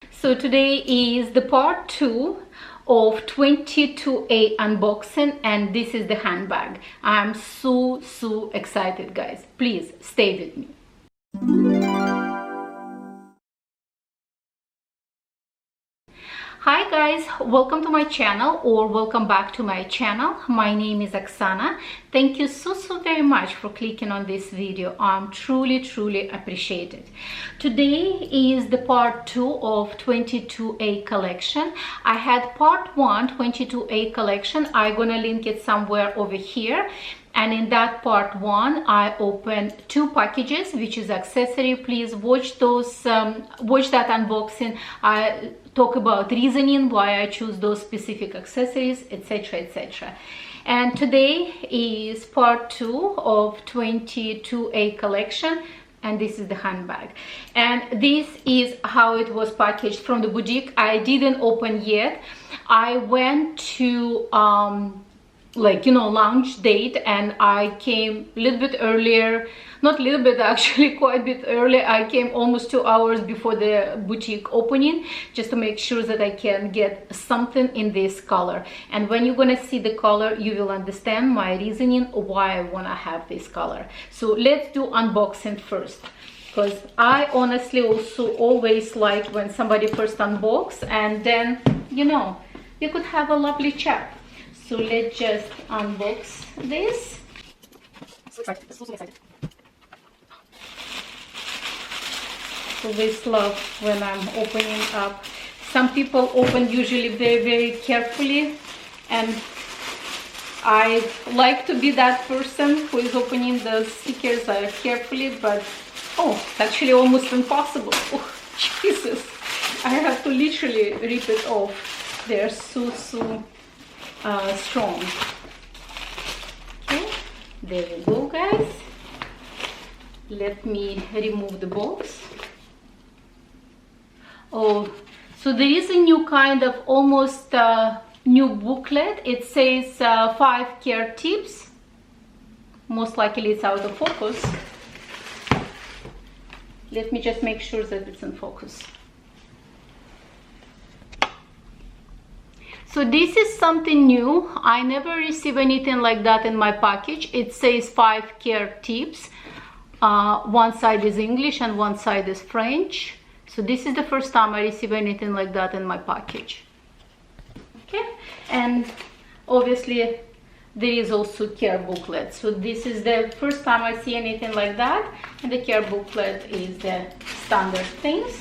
So today is the part 2 of 22A unboxing, and this is the handbag. I'm so excited, guys. Please stay with me. Hi guys, welcome to my channel, or welcome back to my channel. My name is Oksana. Thank you so very much for clicking on this video. I'm truly appreciate it. Today is the part 2 of 22A collection. I had part 1 22A collection. I'm gonna link it somewhere over here. And in that part 1, I opened 2 packages, which is accessory. Please watch those, watch that unboxing. I talk about reasoning why I choose those specific accessories, etc. And today is part 2 of 22A collection, and this is the handbag. And this is how it was packaged from the boutique. I didn't open yet. I went to lounge date, and I came a little bit earlier, not a little bit, actually quite a bit early. I came almost 2 hours before the boutique opening, just to make sure that I can get something in this color. And when you're gonna see the color, you will understand my reasoning why I wanna have this color. So let's do unboxing first, because I honestly also always like when somebody first unbox, and then you could have a lovely chat. So let's just unbox this. So excited, so excited. Always love when I'm opening up. Some people open usually very carefully, and I like to be that person who is opening the stickers carefully, but it's actually almost impossible. Oh, Jesus, I have to literally rip it off. They're so strong. Okay, there we go, guys. Let me remove the box. Oh, so there is a new kind of almost new booklet. It says 5 care tips. Most likely it's out of focus. Let me just make sure that it's in focus. So this is something new. I never received anything like that in my package. It says 5 care tips. One side is English and one side is French. So this is the first time I receive anything like that in my package. Okay, and obviously there is also care booklet. So this is the first time I see anything like that, and the care booklet is the standard things.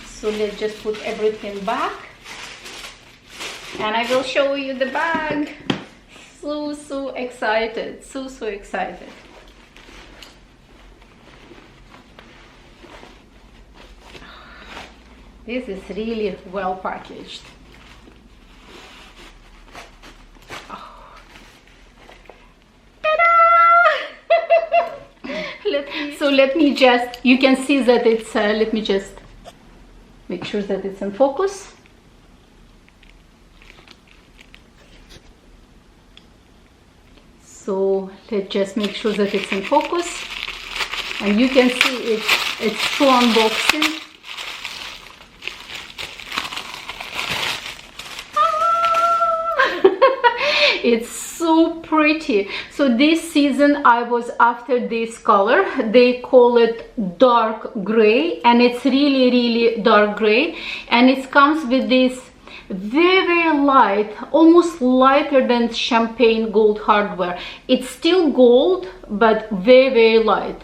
So let's just put everything back, and I will show you the bag. So excited, so excited. This is really well packaged. Let me just, you can see that it's, let me just make sure that it's in focus. So let's just make sure that it's in focus, and you can see it's true unboxing. It's so pretty. So this season I was after this color. They call it dark gray, and it's really dark gray, and it comes with this very light, almost lighter than champagne gold hardware. It's still gold, but very light.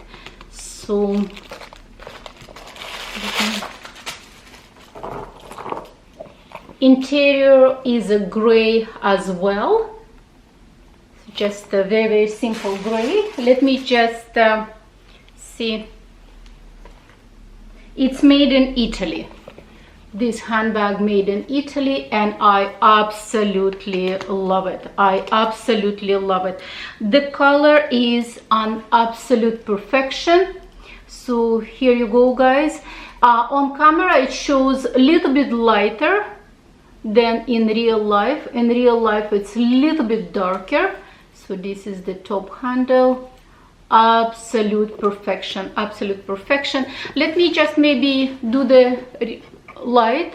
So interior is a gray as well, just a very simple gray. Let me just see. It's made in Italy. This handbag made in Italy, and I absolutely love it. I absolutely love it. The color is an absolute perfection. So here you go, guys. On camera it shows a little bit lighter than in real life. In real life it's a little bit darker. So this is the top handle. Absolute perfection, absolute perfection. Let me just maybe do the light.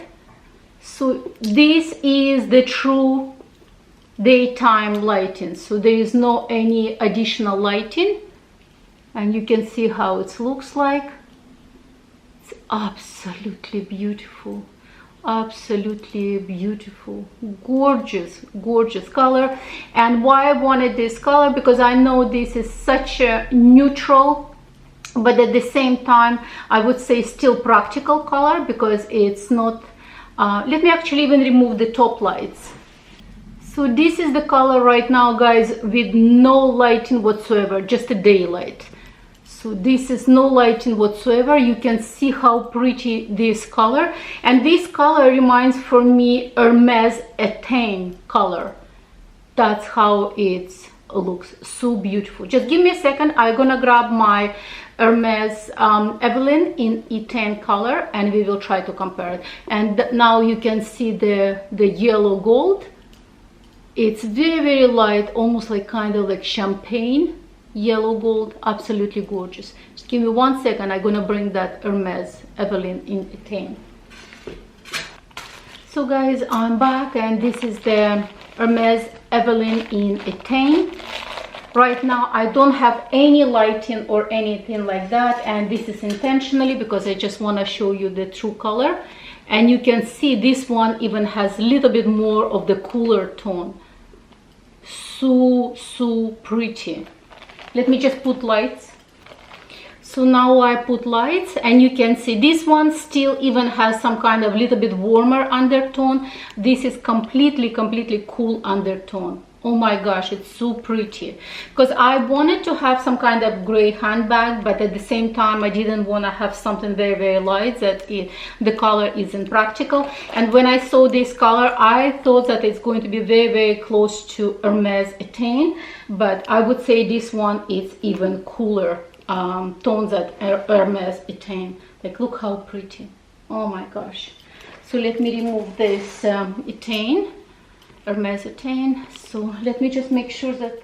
So this is the true daytime lighting, so there is no any additional lighting, and you can see how it looks like. It's absolutely beautiful, absolutely beautiful, gorgeous, gorgeous color. And why I wanted this color, because I know this is such a neutral but at the same time I would say still practical color, because it's not let me actually even remove the top lights. So this is the color right now, guys, with no lighting whatsoever, just a daylight. So this is no lighting whatsoever. You can see how pretty this color, and this color reminds for me Hermes Etain color. That's how it looks, so beautiful. Just give me a second, I'm gonna grab my Hermes Evelyn in Etain color and we will try to compare it. And now you can see the yellow gold. It's very light, almost like kind of like champagne yellow gold, absolutely gorgeous. Just give me 1 second, I'm gonna bring that Hermes Evelyn in Etain. So guys, I'm back and this is the Hermes Evelyn in Etain. Right now I don't have any lighting or anything like that, and this is intentionally because I just want to show you the true color. And you can see this one even has a little bit more of the cooler tone. So pretty. Let me just put lights. So now I put lights and you can see this one still even has some kind of little bit warmer undertone. This is completely cool undertone. Oh my gosh, it's so pretty, because I wanted to have some kind of gray handbag, but at the same time I didn't want to have something very light that the color isn't practical. And when I saw this color I thought that it's going to be very close to Hermes Etain, but I would say this one is even cooler tones at Hermes Etain. Like, look how pretty. Oh my gosh. So let me remove this Etain, Hermes Etain. So let me just make sure that,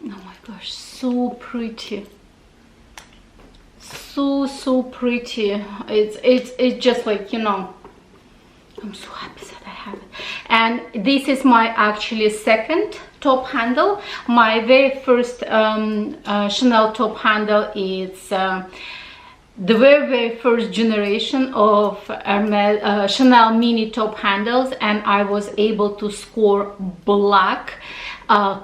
oh my gosh, so pretty, so pretty. It's just like, you know, I'm so happy that I have it. And this is my actually second top handle. My very first Chanel top handle is the very first generation of Hermes, Chanel mini top handles, and I was able to score black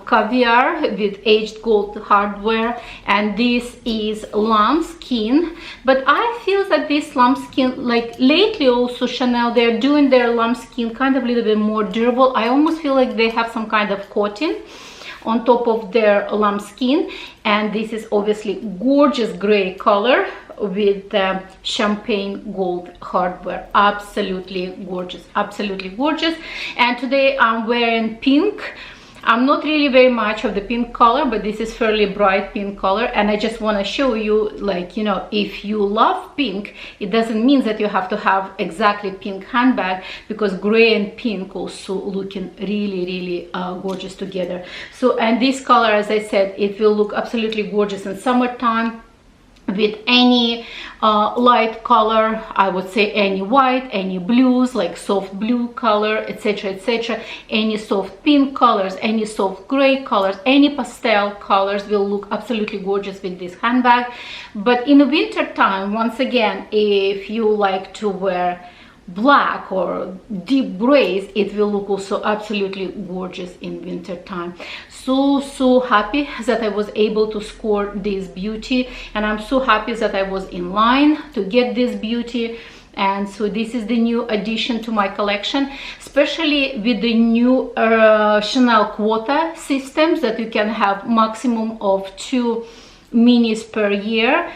caviar with aged gold hardware, and this is lambskin. But I feel that this lambskin, like lately also Chanel, they're doing their lambskin kind of a little bit more durable. I almost feel like they have some kind of coating on top of their lambskin. And this is obviously gorgeous gray color with champagne gold hardware. Absolutely gorgeous, absolutely gorgeous. And today I'm wearing pink. I'm not really very much of the pink color, but this is fairly bright pink color, and I just want to show you, like, you know, if you love pink, it doesn't mean that you have to have exactly pink handbag, because gray and pink also looking really gorgeous together. So, and this color, as I said, it will look absolutely gorgeous in summertime with any light color. I would say any white, any blues, like soft blue color, etc, any soft pink colors, any soft gray colors, any pastel colors will look absolutely gorgeous with this handbag. But in the winter time, once again, if you like to wear black or deep grays, it will look also absolutely gorgeous in winter time. So happy that I was able to score this beauty, and I'm so happy that I was in line to get this beauty. And so this is the new addition to my collection, especially with the new Chanel quota systems that you can have maximum of 2 minis per year.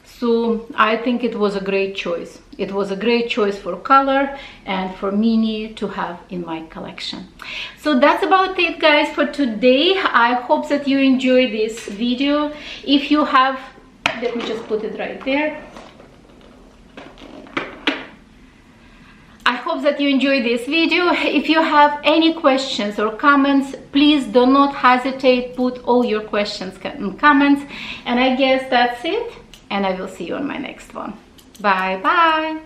So I think it was a great choice. It was a great choice for color and for mini to have in my collection. So that's about it, guys, for today. I hope that you enjoy this video. If you have, let me just put it right there. I hope that you enjoy this video. If you have any questions or comments, please do not hesitate, put all your questions in comments. And I guess that's it. And I will see you on my next one. Bye bye.